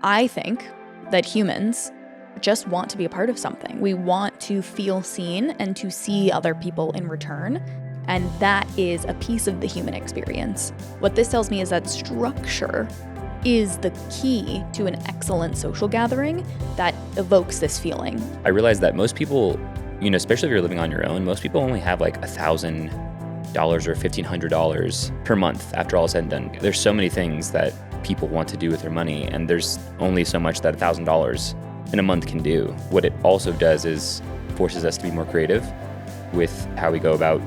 I think that humans just want to be a part of something. We want to feel seen and to see other people in return. And that is a piece of the human experience. What this tells me is that structure is the key to an excellent social gathering that evokes this feeling. I realized that most people, especially if you're living on your own, most people only have like $1,000 or $1,500 per month after all is said and done. There's so many things that people want to do with their money, and there's only so much that $1,000 in a month can do. What it also does is forces us to be more creative with how we go about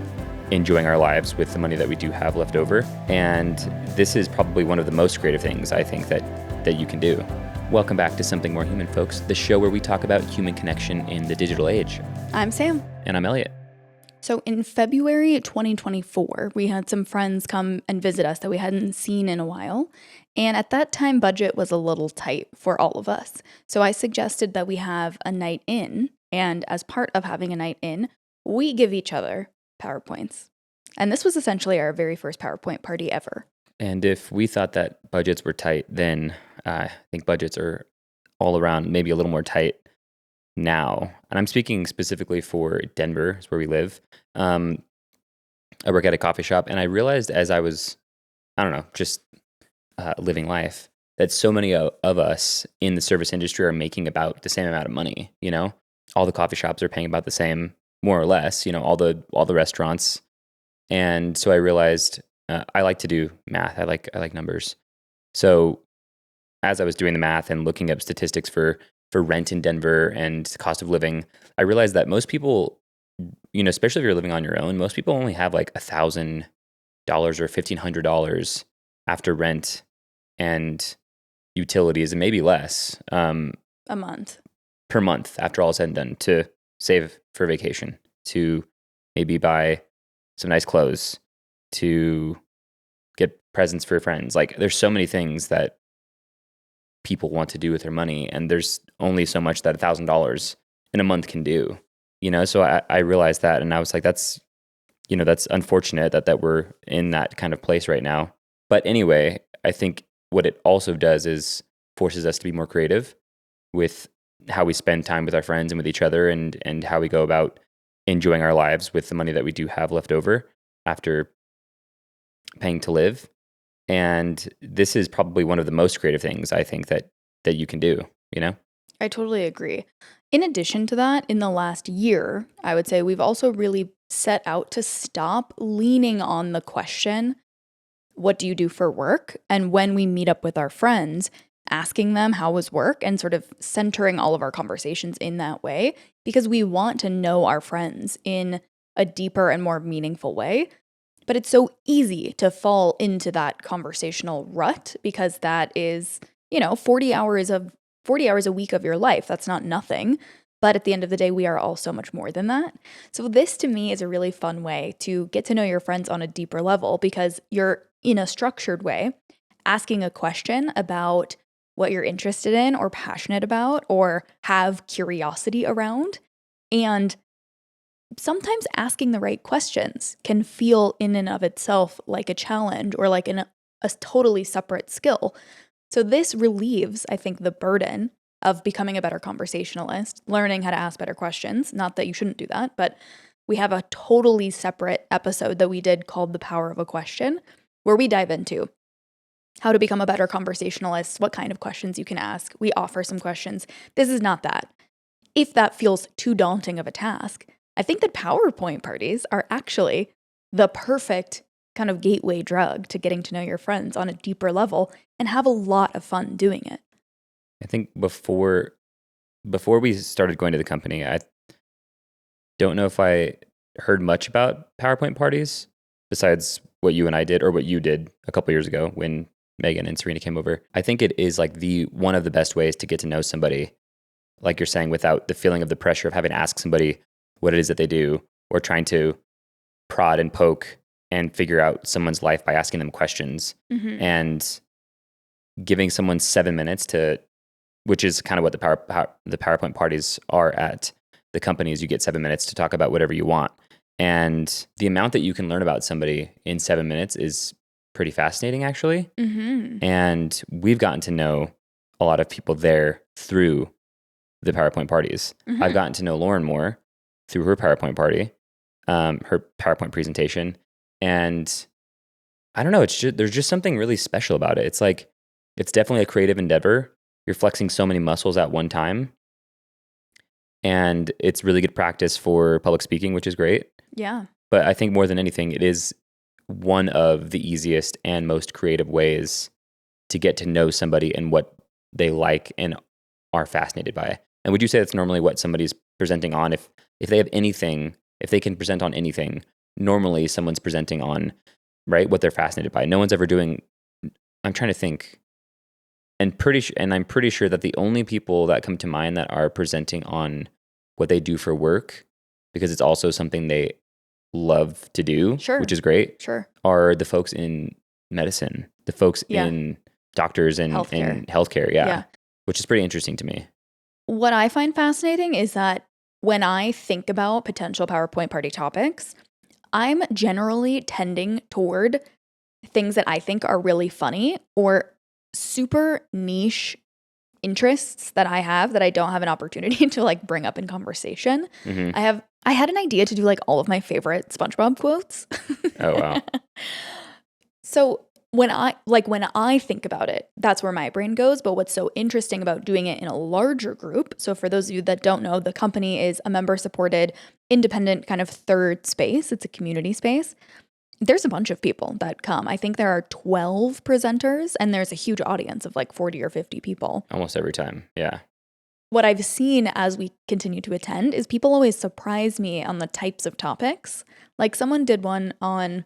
enjoying our lives with the money that we do have left over. And this is probably one of the most creative things I think that you can do. Welcome back to Something More Human, folks, the show where we talk about human connection in the digital age. I'm Sam. And I'm Elliot. So in February 2024, we had some friends come and visit us that we hadn't seen in a while. And at that time, budget was a little tight for all of us. So I suggested that we have a night in. And as part of having a night in, we give each other PowerPoints. And this was essentially our very first PowerPoint party ever. And if we thought that budgets were tight, then I think budgets are all around maybe a little more tight now. And I'm speaking specifically for Denver, is where we live. I work at a coffee shop, and I realized as I was, just living life, that so many of us in the service industry are making about the same amount of money. All the coffee shops are paying about the same, more or less. All the restaurants. And so I realized I like to do math. I like numbers. So as I was doing the math and looking up statistics for rent in Denver and cost of living, I realized that most people, especially if you're living on your own, most people only have like $1,000 or $1,500 after rent and utilities, and maybe less. A month. Per month after all is said and done, to save for vacation, to maybe buy some nice clothes, to get presents for friends. Like, there's so many things that people want to do with their money, and there's only so much that $1,000 in a month can do. So I realized that, and I was like, that's unfortunate that we're in that kind of place right now. But anyway, I think what it also does is forces us to be more creative with how we spend time with our friends and with each other, and how we go about enjoying our lives with the money that we do have left over after paying to live. And this is probably one of the most creative things I think that you can do, I totally agree. In addition to that, in the last year, I would say we've also really set out to stop leaning on the question, what do you do for work? And when we meet up with our friends, asking them how was work, and sort of centering all of our conversations in that way, because we want to know our friends in a deeper and more meaningful way. But it's so easy to fall into that conversational rut, because that is, 40 hours a week of your life. That's not nothing. But at the end of the day, we are all so much more than that. So this, to me, is a really fun way to get to know your friends on a deeper level, because you're, in a structured way, asking a question about what you're interested in or passionate about or have curiosity around. And sometimes asking the right questions can feel in and of itself like a challenge or like a totally separate skill. So this relieves, I think, the burden of becoming a better conversationalist, learning how to ask better questions. Not that you shouldn't do that, but we have a totally separate episode that we did called The Power of a Question, where we dive into how to become a better conversationalist, what kind of questions you can ask. We offer some questions. This is not that. If that feels too daunting of a task, I think that PowerPoint parties are actually the perfect kind of gateway drug to getting to know your friends on a deeper level and have a lot of fun doing it. I think before we started going to the company, I don't know if I heard much about PowerPoint parties besides what you and I did, or what you did a couple years ago when Megan and Serena came over. I think it is like one of the best ways to get to know somebody, like you're saying, without the feeling of the pressure of having to ask somebody what it is that they do, or trying to prod and poke and figure out someone's life by asking them questions. Mm-hmm. And giving someone 7 minutes which is kind of what the PowerPoint parties are at the companies. You get 7 minutes to talk about whatever you want. And the amount that you can learn about somebody in 7 minutes is pretty fascinating, actually. Mm-hmm. And we've gotten to know a lot of people there through the PowerPoint parties. Mm-hmm. I've gotten to know Lauren more through her PowerPoint party, her PowerPoint presentation. And I don't know, there's just something really special about it. It's like, it's definitely a creative endeavor. You're flexing so many muscles at one time. And it's really good practice for public speaking, which is great. Yeah. But I think more than anything, it is one of the easiest and most creative ways to get to know somebody and what they like and are fascinated by. And would you say that's normally what somebody's presenting on? If they have anything, if they can present on anything, normally someone's presenting on, right, what they're fascinated by. No one's ever doing, I'm trying to think, and I'm pretty sure that the only people that come to mind that are presenting on what they do for work, because it's also something they love to do, Sure. which is great, Sure. are the folks in medicine, the folks in doctors and in healthcare, Yeah. which is pretty interesting to me. What I find fascinating is that when I think about potential PowerPoint party topics, I'm generally tending toward things that I think are really funny or super niche interests that I have that I don't have an opportunity to like bring up in conversation. Mm-hmm. I had an idea to do like all of my favorite SpongeBob quotes. Oh, wow. So when I think about it, that's where my brain goes. But what's so interesting about doing it in a larger group, so for those of you that don't know, the company is a member-supported, independent kind of third space. It's a community space. There's a bunch of people that come. I think there are 12 presenters, and there's a huge audience of like 40 or 50 people. Almost every time, yeah. What I've seen as we continue to attend is people always surprise me on the types of topics. Like someone did one on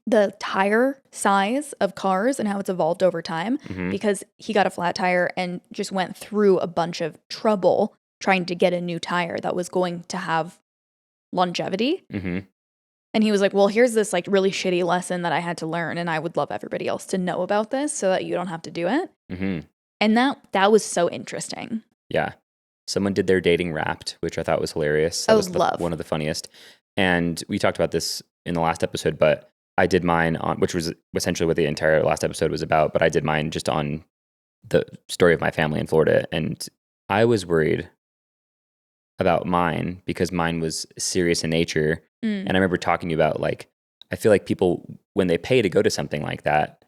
the tire size of cars and how it's evolved over time, because he got a flat tire and just went through a bunch of trouble trying to get a new tire that was going to have longevity. Mm-hmm. And he was like, well, here's this like really shitty lesson that I had to learn, and I would love everybody else to know about this so that you don't have to do it. Mm-hmm. And that was so interesting. Yeah. Someone did their dating wrapped, which I thought was hilarious. That was one of the funniest. And we talked about this in the last episode, but I did mine on, which was essentially what the entire last episode was about, but I did mine just on the story of my family in Florida. And I was worried about mine because mine was serious in nature. And I remember talking to you about, like, I feel like people, when they pay to go to something like that,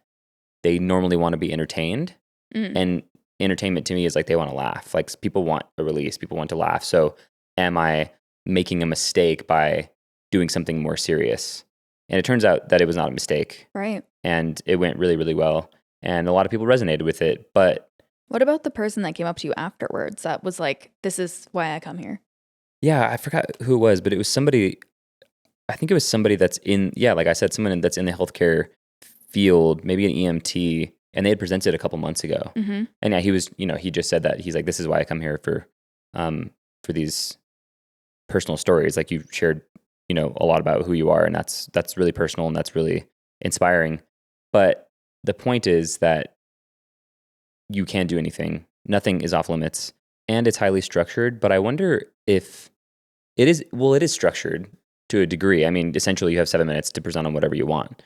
they normally want to be entertained. And entertainment to me is like they want to laugh. Like, people want a release, people want to laugh. So am I making a mistake by doing something more serious? And it turns out that it was not a mistake. Right. And it went really, really well. And a lot of people resonated with it. But what about the person that came up to you afterwards that was like, this is why I come here? Yeah, I forgot who it was, but it was somebody, I think it was somebody that's in, like I said, someone that's in the healthcare field, maybe an EMT, and they had presented a couple months ago. And yeah, he was, he just said that he's like, this is why I come here for these personal stories. Like, you've shared, a lot about who you are, and that's really personal and that's really inspiring. But the point is that you can do anything. Nothing is off limits, and it's highly structured. But I wonder if it is structured to a degree. I mean, essentially you have 7 minutes to present on whatever you want.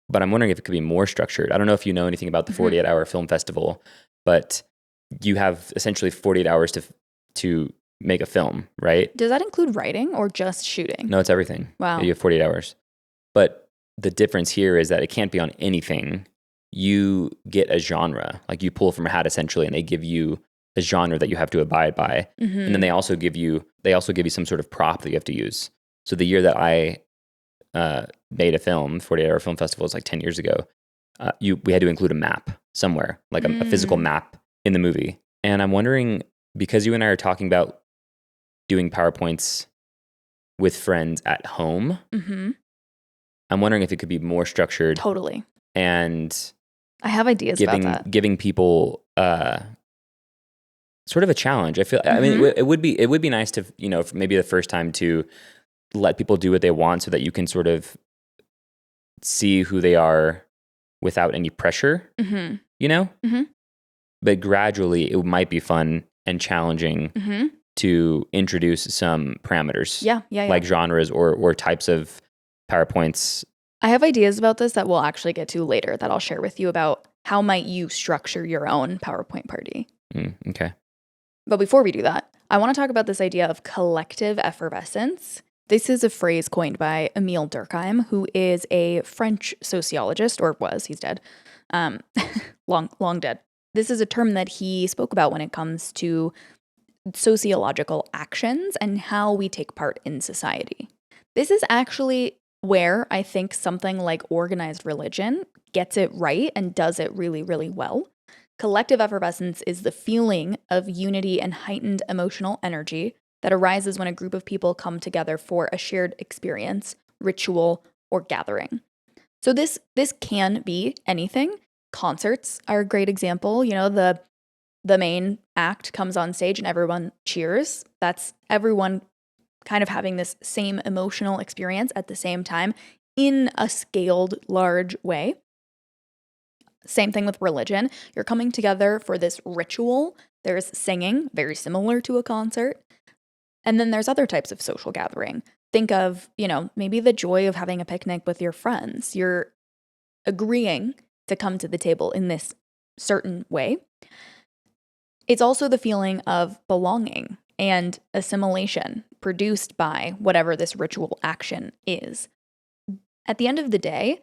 But I'm wondering if it could be more structured. I don't know if you know anything about the 48-hour film festival, but you have essentially 48 hours to make a film, right? Does that include writing or just shooting? No, it's everything. Wow. You have 48 hours. But the difference here is that it can't be on anything. You get a genre. Like, you pull from a hat essentially, and they give you a genre that you have to abide by. And then they also give you some sort of prop that you have to use. So the year that I made a film, 48-hour film festival, was like 10 years ago. We had to include a map somewhere, like a physical map in the movie. And I'm wondering, because you and I are talking about doing PowerPoints with friends at home, I'm wondering if it could be more structured. Totally. And I have ideas about that. Giving people sort of a challenge. I feel. I mean, it would be nice to, maybe the first time to let people do what they want, so that you can sort of see who they are without any pressure. But gradually, it might be fun and challenging to introduce some parameters. Yeah. Like genres or types of PowerPoints. I have ideas about this that we'll actually get to later that I'll share with you about how might you structure your own PowerPoint party? Okay. But before we do that, I want to talk about this idea of collective effervescence. This is a phrase coined by Emile Durkheim, who is a French sociologist, or was, he's dead, long dead. This is a term that he spoke about when it comes to sociological actions and how we take part in society. This is actually where I think something like organized religion gets it right and does it really, really well. Collective effervescence is the feeling of unity and heightened emotional energy that arises when a group of people come together for a shared experience, ritual, or gathering. So this can be anything. Concerts are a great example. You know, the main act comes on stage and everyone cheers. That's everyone kind of having this same emotional experience at the same time in a scaled, large way. Same thing with religion. You're coming together for this ritual. There's singing, very similar to a concert. And then there's other types of social gathering. Think of, maybe the joy of having a picnic with your friends. You're agreeing to come to the table in this certain way. It's also the feeling of belonging and assimilation produced by whatever this ritual action is. At the end of the day,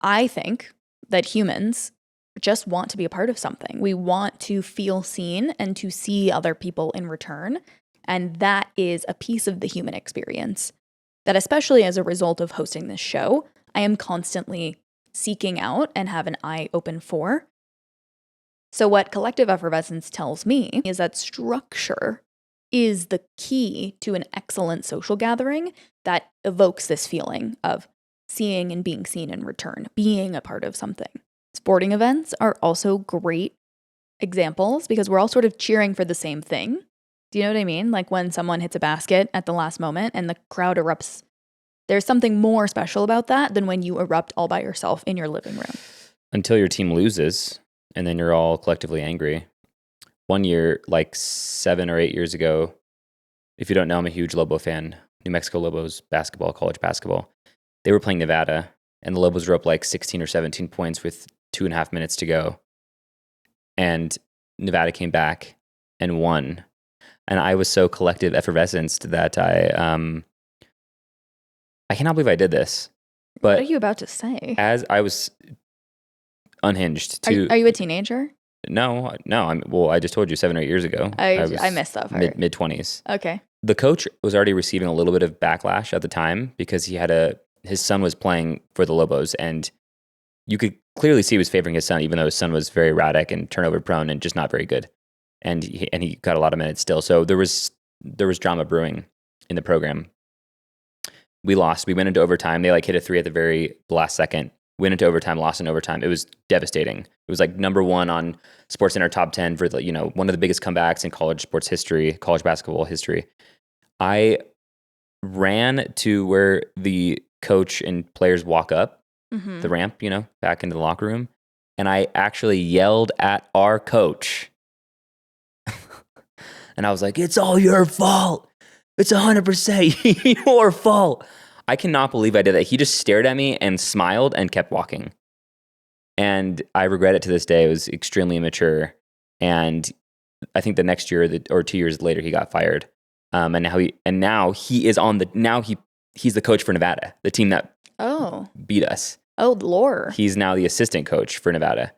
I think that humans just want to be a part of something. We want to feel seen and to see other people in return. And that is a piece of the human experience that, especially as a result of hosting this show, I am constantly seeking out and have an eye open for. So what collective effervescence tells me is that structure is the key to an excellent social gathering that evokes this feeling of seeing and being seen in return, being a part of something. Sporting events are also great examples because we're all sort of cheering for the same thing. Do you know what I mean? Like when someone hits a basket at the last moment and the crowd erupts. There's something more special about that than when you erupt all by yourself in your living room. Until your team loses, and then you're all collectively angry. One year, like 7 or 8 years ago, if you don't know, I'm a huge Lobo fan. New Mexico Lobos basketball, college basketball. They were playing Nevada, and the Lobos were up like 16 or 17 points with 2.5 minutes to go. And Nevada came back and won. And I was so collective effervescenced that I cannot believe I did this. But what are you about to say? As I was unhinged to... Are you a teenager? No. I just told you 7 or 8 years ago. I missed that part. Mid-20s. Okay. The coach was already receiving a little bit of backlash at the time because his son was playing for the Lobos, and you could clearly see he was favoring his son, even though his son was very erratic and turnover prone and just not very good. And he got a lot of minutes still. So there was drama brewing in the program. We lost. We went into overtime. They hit a 3 at the very last second. Went into overtime, lost in overtime. It was devastating. It was number 1 on SportsCenter top 10 for one of the biggest comebacks in college sports history, college basketball history. I ran to where the coach and players walk up the ramp, back into the locker room. And I actually yelled at our coach. And I was like, "It's all your fault. It's 100% your fault." I cannot believe I did that. He just stared at me and smiled and kept walking. And I regret it to this day. It was extremely immature. And I think the next year or 2 years later, he got fired. And now he's the coach for Nevada, the team that beat us. Oh, lore. He's now the assistant coach for Nevada.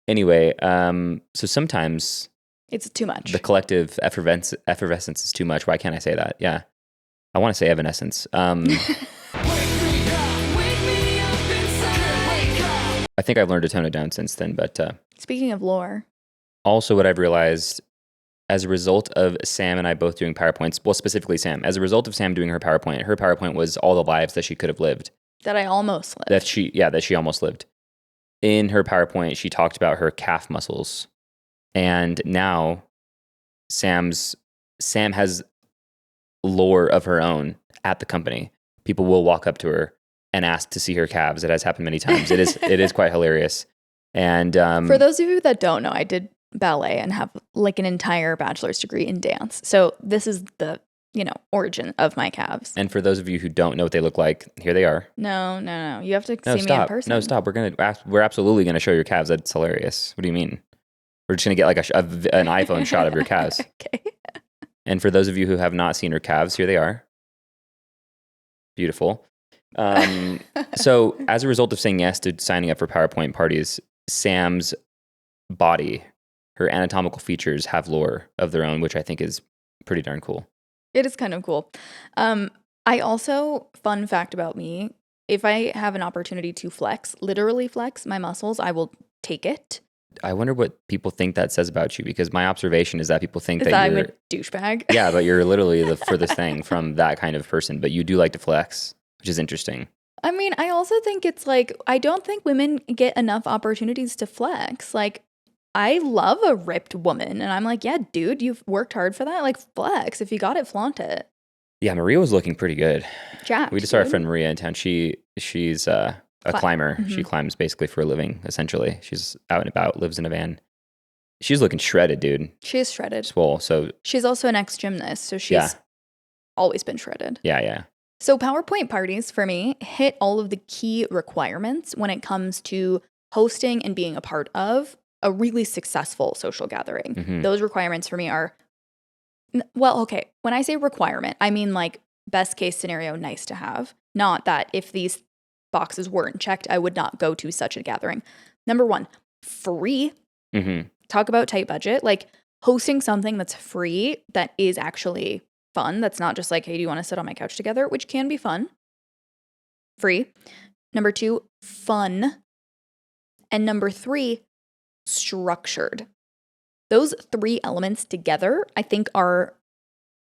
Anyway, so sometimes it's too much. The collective effervescence is too much. Why can't I say that? Yeah. I want to say evanescence. I think I've learned to tone it down since then. But speaking of lore, also what I've realized as a result of Sam and I both doing PowerPoints, well, specifically Sam, as a result of Sam doing her PowerPoint was all the lives that she could have lived. That I almost lived. That she almost lived. In her PowerPoint, she talked about her calf muscles. And now Sam has lore of her own at the company. People will walk up to her and ask to see her calves. It has happened many times. It is quite hilarious. And for those of you that don't know, I did ballet and have an entire bachelor's degree in dance. So this is the origin of my calves. And for those of you who don't know what they look like, here they are. No. You have to No, see me in stop. person. No, stop. We're absolutely gonna show your calves. That's hilarious. What do you mean? We're just gonna get like an iPhone shot of your calves. Okay. And for those of you who have not seen her calves, here they are. Beautiful. So as a result of saying yes to signing up for PowerPoint parties, Sam's body, her anatomical features have lore of their own, which I think is pretty darn cool. It is kind of cool. I also, fun fact about me, if I have an opportunity to literally flex my muscles, I will take it. I wonder what people think that says about you, because my observation is that people think that I'm you're a douchebag. Yeah, but you're literally the furthest thing from that kind of person, but you do like to flex, which is interesting. I mean, I also think it's like, I don't think women get enough opportunities to flex. Like, I love a ripped woman, and I'm like, yeah, dude, you've worked hard for that. Like, flex. If you got it, flaunt it. Yeah, Maria was looking pretty good. Jacked, We just saw our dude. friend Maria in town. She's a climber. Mhm. She climbs basically for a living, essentially. She's out and about, lives in a van. She's looking shredded, dude. She is shredded. Swole. So She's also an ex-gymnast, so she's always been shredded. yeah. So PowerPoint parties, for me, hit all of the key requirements when it comes to hosting and being a part of a really successful social gathering. Mhm. Those requirements for me are, well, okay, when I say requirement, I mean like best case scenario, nice to have. Not that if these boxes weren't checked, I would not go to such a gathering. Number one, free. Mhm. Talk about tight budget. Like hosting something that's free, that is actually fun. That's not just like, hey, do you want to sit on my couch together? Which can be fun. Free. Number two, fun. And number three, structured. Those three elements together, I think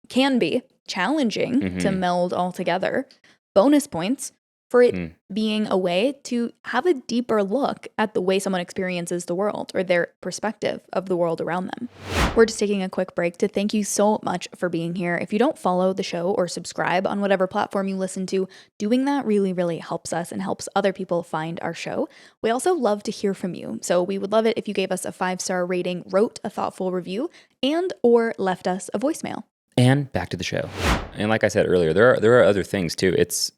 can be challenging to meld all together. Bonus points for it being a way to have a deeper look at the way someone experiences the world or their perspective of the world around them. We're just taking a quick break to thank you so much for being here. If you don't follow the show or subscribe on whatever platform you listen to, doing that really, really helps us and helps other people find our show. We also love to hear from you. So we would love it if you gave us a 5-star rating, wrote a thoughtful review, and or left us a voicemail. And back to the show. And like I said earlier, there are other things too. It's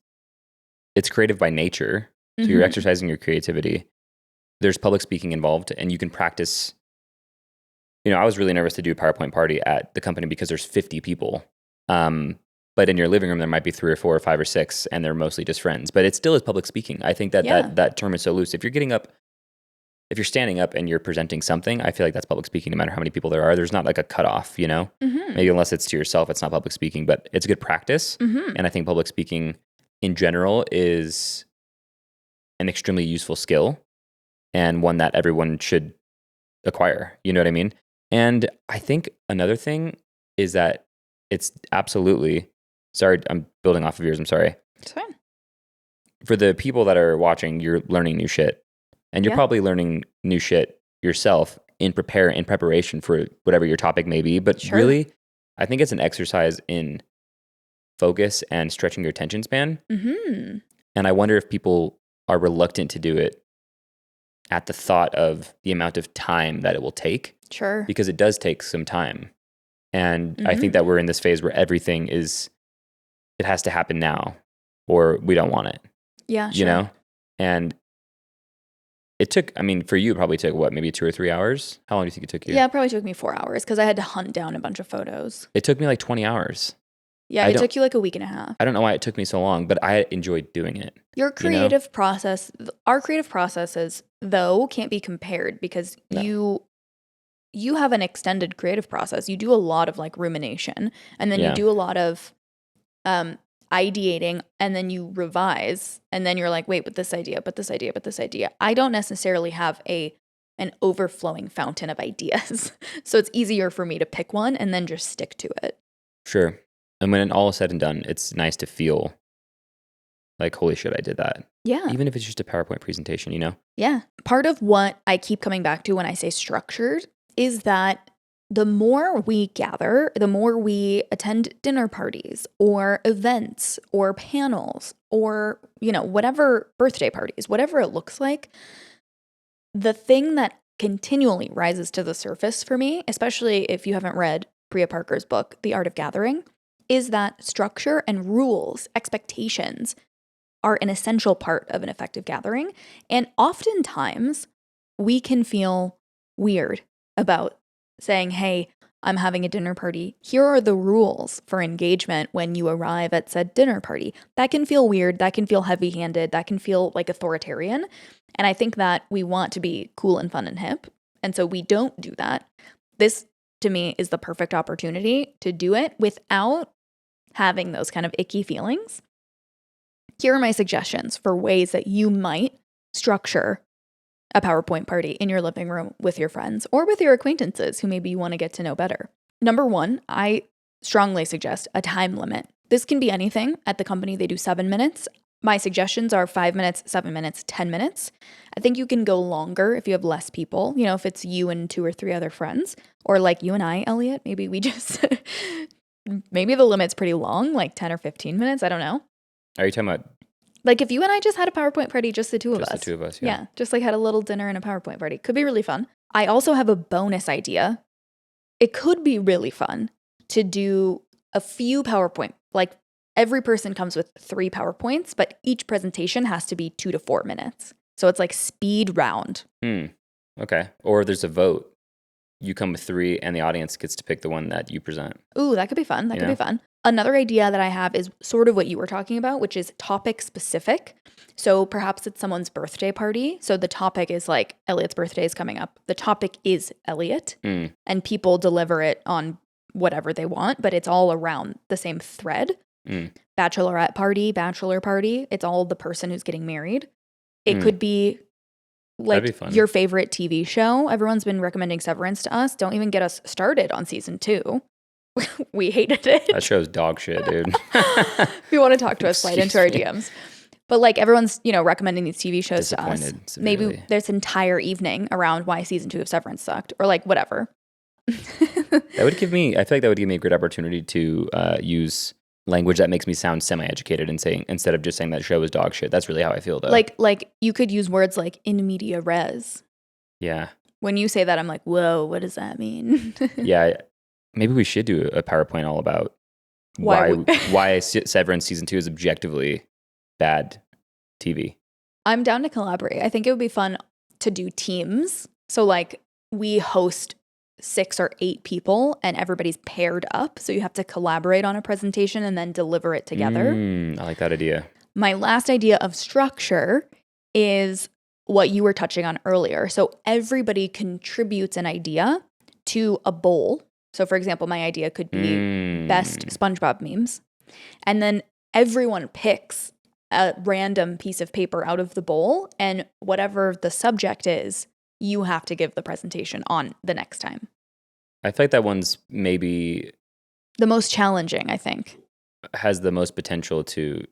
creative by nature. So you're exercising your creativity. There's public speaking involved, and you can practice. I was really nervous to do a PowerPoint party at the company because there's 50 people. But in your living room, there might be 3 or 4 or 5 or 6, and they're mostly just friends. But it still is public speaking. I think that term is so loose. If you're standing up and you're presenting something, I feel like that's public speaking no matter how many people there are. There's not like a cutoff, Maybe unless it's to yourself, it's not public speaking, but it's good practice. And I think public speaking in general is an extremely useful skill and one that everyone should acquire. You know what I mean? And I think another thing is that it's absolutely, sorry, I'm building off of yours. I'm sorry. It's fine. For the people that are watching, you're learning new shit. And you're probably learning new shit yourself in preparation for whatever your topic may be. But really, I think it's an exercise in focus and stretching your attention span. And I wonder if people are reluctant to do it at the thought of the amount of time that it will take. Sure. Because it does take some time. And I think that we're in this phase where everything it has to happen now or we don't want it. Yeah, sure. And it took, for you, it probably took what, maybe 2 or 3 hours? How long do you think it took you? Yeah, it probably took me 4 hours because I had to hunt down a bunch of photos. It took me like 20 hours. Yeah, it took you like a week and a half. I don't know why it took me so long, but I enjoyed doing it. Your creative process, our creative processes, though, can't be compared because you have an extended creative process. You do a lot of like rumination, and then you do a lot of ideating, and then you revise, and then you're like, wait, but this idea. I don't necessarily have an overflowing fountain of ideas. So it's easier for me to pick one and then just stick to it. Sure. And when all is said and done, it's nice to feel like, holy shit, I did that. Yeah. Even if it's just a PowerPoint presentation, Yeah. Part of what I keep coming back to when I say structured is that the more we gather, the more we attend dinner parties or events or panels or, whatever, birthday parties, whatever it looks like, the thing that continually rises to the surface for me, especially if you haven't read Priya Parker's book, The Art of Gathering, is that structure and rules, expectations are an essential part of an effective gathering. And oftentimes we can feel weird about saying, hey, I'm having a dinner party. Here are the rules for engagement when you arrive at said dinner party. That can feel weird. That can feel heavy-handed. That can feel like authoritarian. And I think that we want to be cool and fun and hip. And so we don't do that. This, to me, is the perfect opportunity to do it without having those kind of icky feelings. Here are my suggestions for ways that you might structure a PowerPoint party in your living room with your friends or with your acquaintances who maybe you want to get to know better. Number one, I strongly suggest a time limit. This can be anything. At the company, they do 7 minutes. My suggestions are 5 minutes, 7 minutes, 10 minutes. I think you can go longer if you have less people, if it's you and 2 or 3 other friends, or like you and I, Elliot, maybe we just, maybe the limit's pretty long, like 10 or 15 minutes. I don't know. Are you talking about like if you and I just had a PowerPoint party, just the two of us. Just the two of us, yeah. Just like had a little dinner and a PowerPoint party. Could be really fun. I also have a bonus idea. It could be really fun to do a few PowerPoint, like every person comes with 3 PowerPoints, but each presentation has to be 2 to 4 minutes. So it's like speed round. Okay. Or there's a vote. You come with 3 and the audience gets to pick the one that you present. Ooh, that could be fun. That could be fun. Another idea that I have is sort of what you were talking about, which is topic specific. So perhaps it's someone's birthday party. So the topic is like Elliot's birthday is coming up. The topic is Elliot and people deliver it on whatever they want, but it's all around the same thread. Bachelorette party, bachelor party. It's all the person who's getting married. It could be like your favorite TV show. Everyone's been recommending Severance to us. Don't even get us started on season 2. We hated it. That show's dog shit, dude. If you want to talk to us, slide into our DMs. But like everyone's, recommending these TV shows to us. Severely. Maybe there's an entire evening around why season 2 of Severance sucked, or like whatever. That would give me, I feel like that would give me a great opportunity to use language that makes me sound semi-educated and saying, instead of just saying that show is dog shit. That's really how I feel though. Like you could use words like in media res. Yeah. When you say that, I'm like, whoa, what does that mean? Yeah. Maybe we should do a PowerPoint all about why Severance season 2 is objectively bad TV. I'm down to collaborate. I think it would be fun to do teams. So like we host 6 or 8 people and everybody's paired up. So you have to collaborate on a presentation and then deliver it together. I like that idea. My last idea of structure is what you were touching on earlier. So everybody contributes an idea to a bowl. So for example, my idea could be best SpongeBob memes. And then everyone picks a random piece of paper out of the bowl, and whatever the subject is, you have to give the presentation on the next time. I feel like that one's maybe the most challenging, I think. Has the most potential to,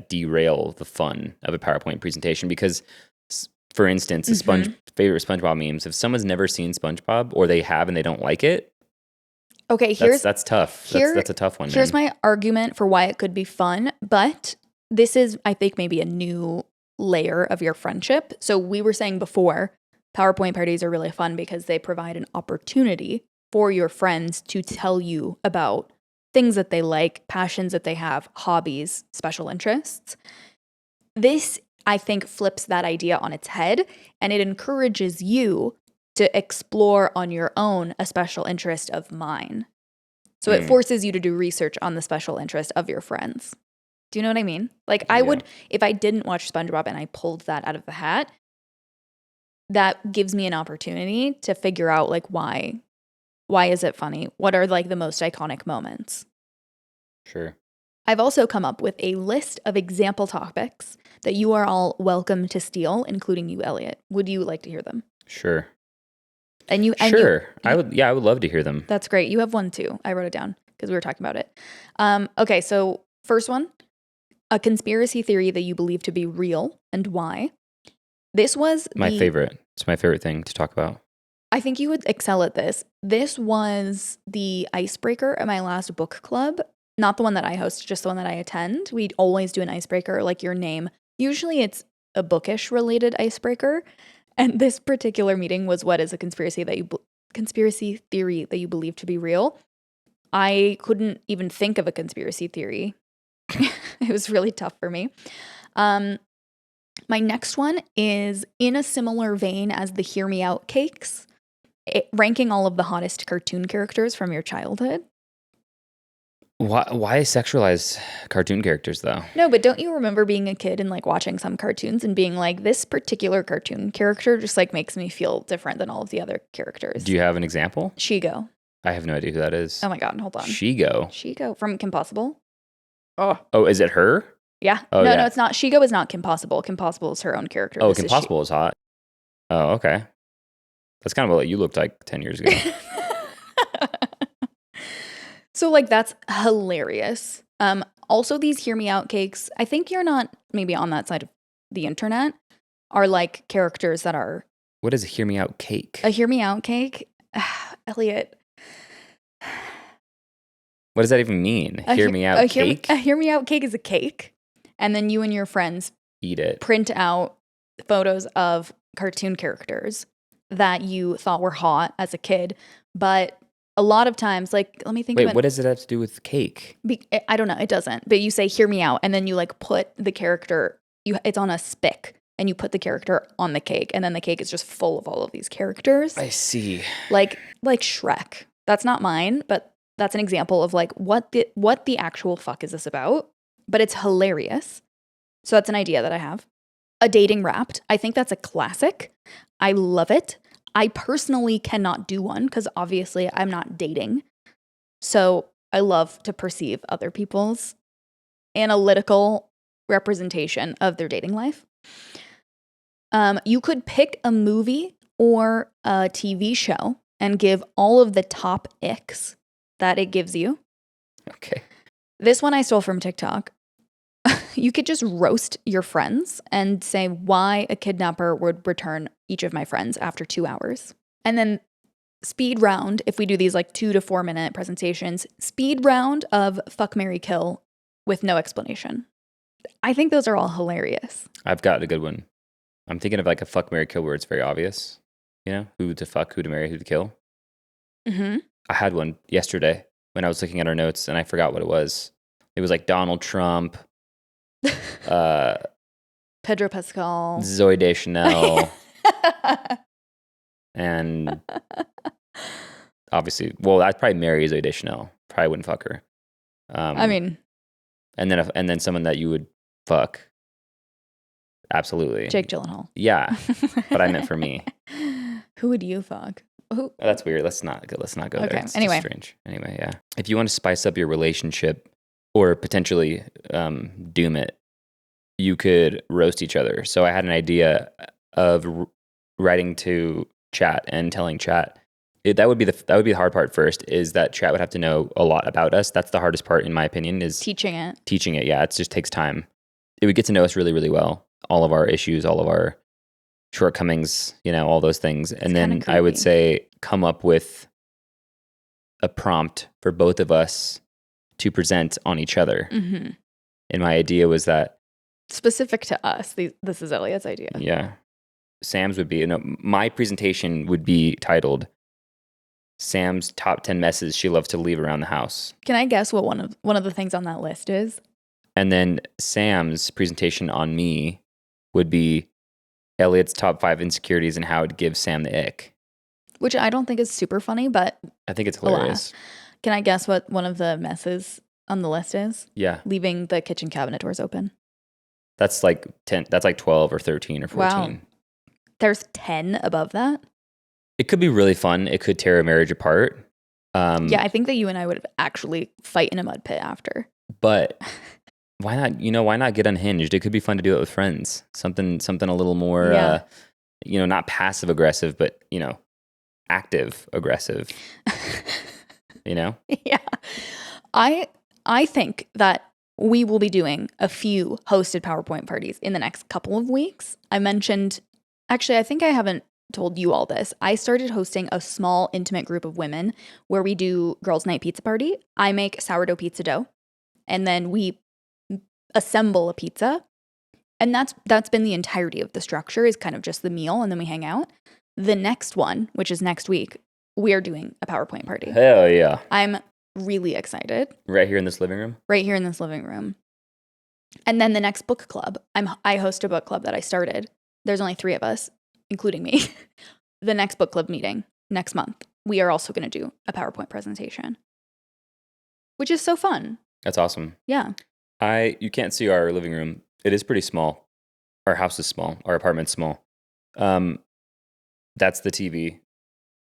derail the fun of a PowerPoint presentation because, for instance, favorite SpongeBob memes, if someone's never seen SpongeBob or they have and they don't like it, okay, that's tough. That's a tough one. Here's my argument for why it could be fun, but this is, I think, maybe a new layer of your friendship. So we were saying before, PowerPoint parties are really fun because they provide an opportunity for your friends to tell you about things that they like, passions that they have, hobbies, special interests. This, I think, flips that idea on its head, and it encourages you to explore on your own a special interest of mine. So it forces you to do research on the special interest of your friends. Do you know what I mean? Like I would, if I didn't watch SpongeBob and I pulled that out of the hat, that gives me an opportunity to figure out like why is it funny? What are like the most iconic moments? Sure. I've also come up with a list of example topics that you are all welcome to steal, including you, Elliot. Would you like to hear them? Sure. And you, I would love to hear them. That's great. You have one too. I wrote it down because we were talking about it. Okay, so first one, a conspiracy theory that you believe to be real and why. This was my favorite. It's my favorite thing to talk about. I think you would excel at this. This was the icebreaker at my last book club. Not the one that I host, just the one that I attend. We'd always do an icebreaker, like your name. Usually it's a bookish related icebreaker. And this particular meeting was what is a conspiracy theory that you believe to be real. I couldn't even think of a conspiracy theory. It was really tough for me. My next one is in a similar vein as the Hear Me Out cakes, ranking all of the hottest cartoon characters from your childhood. Why sexualize cartoon characters though? No, but don't you remember being a kid and like watching some cartoons and being like, this particular cartoon character just like makes me feel different than all of the other characters? Do you have an example? Shigo. I have no idea who that is. Oh my God, hold on. Shigo from Kim Possible. Oh, is it her? Yeah. Oh, no, yeah. it's not. Shigo is not Kim Possible. Kim Possible is her own character. Oh, This Kim is Possible is hot. Oh, okay. That's kind of what you looked like 10 years ago. So like that's hilarious. Also these Hear Me Out cakes, I think you're not maybe on that side of the internet, are like characters that are What is a Hear Me Out cake? a Hear Me Out cake. Elliot. What does that even mean? Hear Me Out cake? A Hear Me Out cake is a cake. And then you and your friends Eat it. print out photos of cartoon characters that you thought were hot as a kid. But a lot of times, like, let me think. Wait, what does it have to do with cake? I don't know. It doesn't. But you say, hear me out. And then you like put the character, it's on a spick. And you put the character on the cake. And then the cake is just full of all of these characters. I see. Like Shrek. That's not mine, but that's an example of like what the actual fuck is this about? But it's hilarious. So that's an idea that I have. A dating wrapped. I think that's a classic. I love it. I personally cannot do one because obviously I'm not dating. So I love to perceive other people's analytical representation of their dating life. You could pick a movie or a TV show and give all of the top icks that it gives you. Okay. This one I stole from TikTok. You could just roast your friends and say why a kidnapper would return each of my friends after 2 hours. And then speed round, if we do these like 2 to 4 minute presentations, speed round of fuck, marry, kill with no explanation. I think those are all hilarious. I've got a good one. I'm thinking of like a fuck, marry, kill where it's very obvious. You know, who to fuck, who to marry, who to kill. Mm-hmm. I had one yesterday when I was looking at our notes and I forgot what it was. It was like Donald Trump, Pedro Pascal, Zooey Deschanel, and obviously, well, I'd probably marry Zooey Deschanel. Probably wouldn't fuck her. I mean, and then someone that you would fuck. Absolutely, Jake Gyllenhaal. Yeah, but I meant for me. Who would you fuck? Who? Oh, that's weird. Let's not go Okay. there. It's Anyway, strange. Anyway, yeah. If you want to spice up your relationship or potentially doom it, you could roast each other. So I had an idea of writing to chat and telling chat. That would be the hard part first, is that chat would have to know a lot about us. That's the hardest part, in my opinion, is teaching it. Yeah, it just takes time. It would get to know us really, really well. All of our issues, all of our shortcomings, all those things. And then I would say come up with a prompt for both of us to present on each other. Mm-hmm. And my idea was that specific to us. This is Elliot's idea. Yeah. Sam's would be, my presentation would be titled Sam's top 10 messes she loves to leave around the house. Can I guess what one of the things on that list is? And then Sam's presentation on me would be Elliot's top 5 insecurities and how it gives Sam the ick. Which I don't think is super funny, but I think it's hilarious. Can I guess what one of the messes on the list is? Yeah. Leaving the kitchen cabinet doors open. That's like 10. That's like 12 or 13 or 14. Wow. There's 10 above that? It could be really fun. It could tear a marriage apart. Yeah, I think that you and I would actually fight in a mud pit after. But why not? Why not get unhinged? It could be fun to do it with friends. Something a little more, not passive aggressive, but active aggressive. Yeah. I think that we will be doing a few hosted PowerPoint parties in the next couple of weeks. I think I haven't told you all this. I started hosting a small, intimate group of women where we do girls' night pizza party. I make sourdough pizza dough, and then we assemble a pizza. And that's been the entirety of the structure, is kind of just the meal, and then we hang out. The next one, which is next week, we are doing a PowerPoint party. Hell yeah. I'm really excited. Right here in this living room? Right here in this living room. And then the next book club, I host a book club that I started. There's only 3 of us, including me. The next book club meeting next month, we are also going to do a PowerPoint presentation, which is so fun. That's awesome. Yeah. You can't see our living room. It is pretty small. Our house is small. Our apartment's small. That's the TV.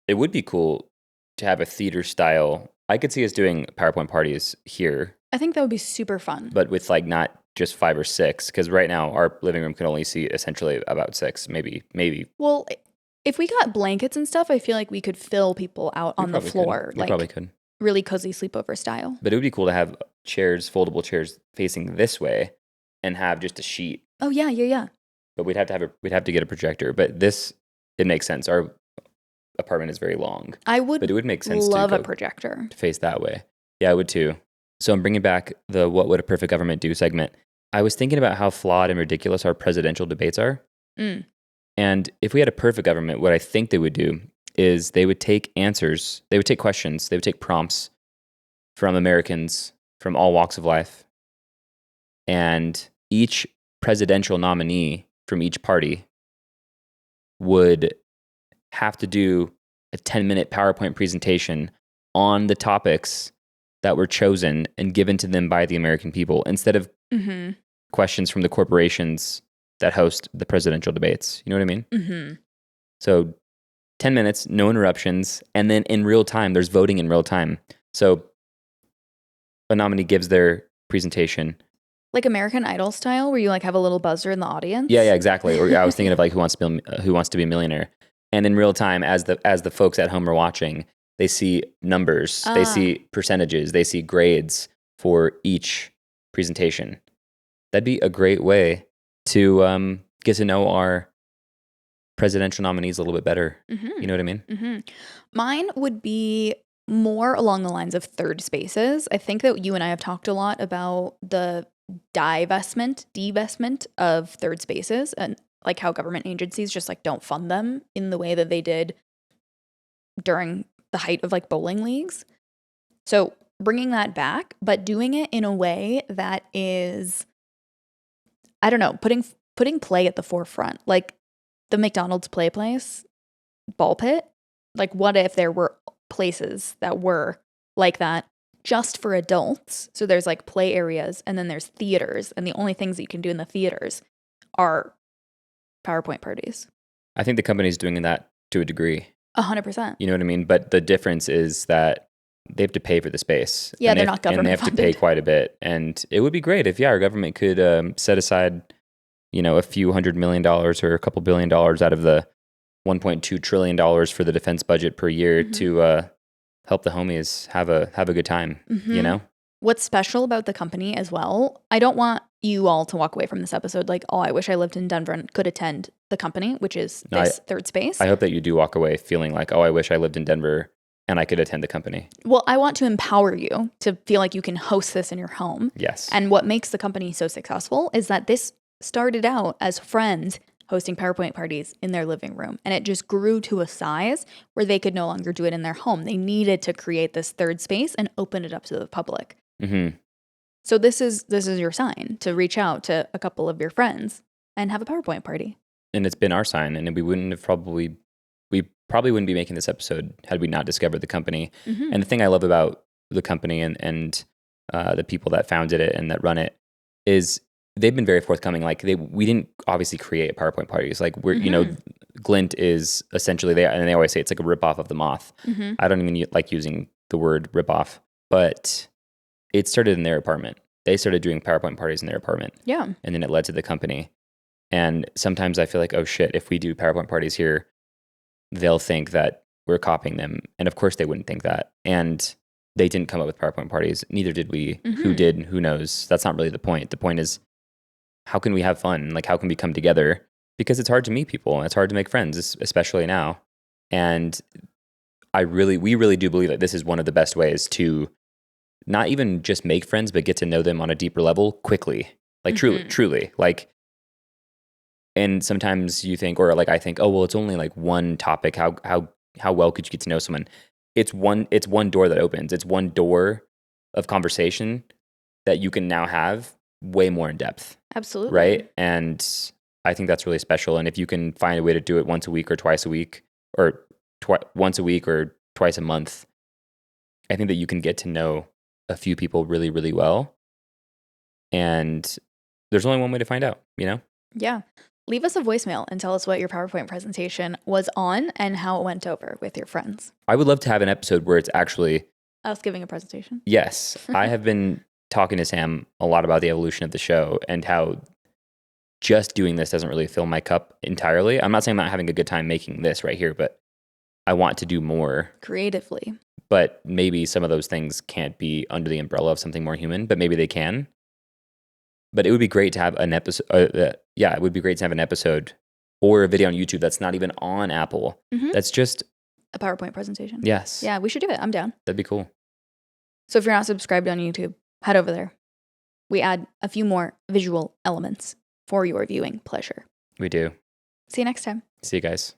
It would be cool to have a theater style. I could see us doing PowerPoint parties here. I think that would be super fun. But with like not just 5 or 6, because right now our living room can only see essentially about 6, maybe. Well, if we got blankets and stuff, I feel like we could fill people out on the floor. We probably could. Really cozy sleepover style. But it would be cool to have foldable chairs facing this way and have just a sheet. Oh, yeah. But we'd have to get a projector. But it makes sense. Our apartment is very long. But it would make sense love a projector to face that way. Yeah, I would too. So I'm bringing back the "What Would a Perfect Government Do" segment. I was thinking about how flawed and ridiculous our presidential debates are. And if we had a perfect government, what I think they would do is they would take answers, they would take questions, they would take prompts from Americans from all walks of life. And each presidential nominee from each party would have to do a 10-minute PowerPoint presentation on the topics that were chosen and given to them by the American people instead of questions from the corporations that host the presidential debates. You know what I mean? Mm-hmm. So 10 minutes, no interruptions, and then in real time, there's voting in real time. So a nominee gives their presentation. Like American Idol style, where you like have a little buzzer in the audience? Yeah, exactly. Or I was thinking of like Who Wants to Be a Millionaire. And in real time, as the folks at home are watching, they see numbers, they see percentages, they see grades for each presentation. That'd be a great way to get to know our presidential nominees a little bit better. You know what I mean? Mine would be more along the lines of third spaces. I think that you and I have talked a lot about the divestment of third spaces and like how government agencies just like don't fund them in the way that they did during the height of like bowling leagues. So bringing that back, but doing it in a way that is, I don't know, putting play at the forefront, like the McDonald's play place, ball pit. Like, what if there were places that were like that just for adults? So there's like play areas and then there's theaters, and the only things that you can do in the theaters are PowerPoint parties. I think the company's doing that to a degree. 100%. You know what I mean? But the difference is that they have to pay for the space. Yeah, they're not government and they have funded. to pay quite a bit. And it would be great if, our government could set aside, a few $100 million or a couple $1 billion out of the $1.2 trillion for the defense budget per year to help the homies have a good time, What's special about the company as well, I don't want you all to walk away from this episode like, oh, I wish I lived in Denver and could attend the company, which is third space. I hope that you do walk away feeling like, oh, I wish I lived in Denver and I could attend the company. Well, I want to empower you to feel like you can host this in your home. Yes. And what makes the company so successful is that this started out as friends hosting PowerPoint parties in their living room. And it just grew to a size where they could no longer do it in their home. They needed to create this third space and open it up to the public. So this is your sign to reach out to a couple of your friends and have a PowerPoint party. And it's been our sign, and we probably wouldn't be making this episode had we not discovered the company. And the thing I love about the company and the people that founded it and that run it is they've been very forthcoming. Like we didn't obviously create PowerPoint parties. Like we're Glint is essentially they always say it's like a ripoff of the Moth. I don't even like using the word ripoff, but it started in their apartment. They started doing PowerPoint parties in their apartment. Yeah. And then it led to the company. And sometimes I feel like, oh shit, if we do PowerPoint parties here, they'll think that we're copying them. And of course they wouldn't think that. And they didn't come up with PowerPoint parties. Neither did we. Who did? Who knows? That's not really the point. The point is, how can we have fun? Like, how can we come together? Because it's hard to meet people. It's hard to make friends, especially now. And we really do believe that this is one of the best ways to not even just make friends, but get to know them on a deeper level quickly. Like truly. Like, and sometimes you think, or like I think, oh, well, it's only like one topic. How well could you get to know someone? it's one door that opens. It's one door of conversation that you can now have way more in depth. Absolutely. Right? And I think that's really special. And if you can find a way to do it once a week or twice a week, or once a week or twice a month, I think that you can get to know a few people really, really well. And there's only one way to find out, you know? Yeah. Leave us a voicemail and tell us what your PowerPoint presentation was on and how it went over with your friends. I would love to have an episode where it's actually Us giving a presentation. yes. I have been talking to Sam a lot about the evolution of the show and how just doing this doesn't really fill my cup entirely. I'm not saying I'm not having a good time making this right here, but I want to do more Creatively. But maybe some of those things can't be under the umbrella of something more human, but maybe they can. But it would be great to have an episode. It would be great to have an episode or a video on YouTube that's not even on Apple. Mm-hmm. That's just a PowerPoint presentation. Yes. Yeah, we should do it. I'm down. That'd be cool. So if you're not subscribed on YouTube, head over there. We add a few more visual elements for your viewing pleasure. We do. See you next time. See you guys.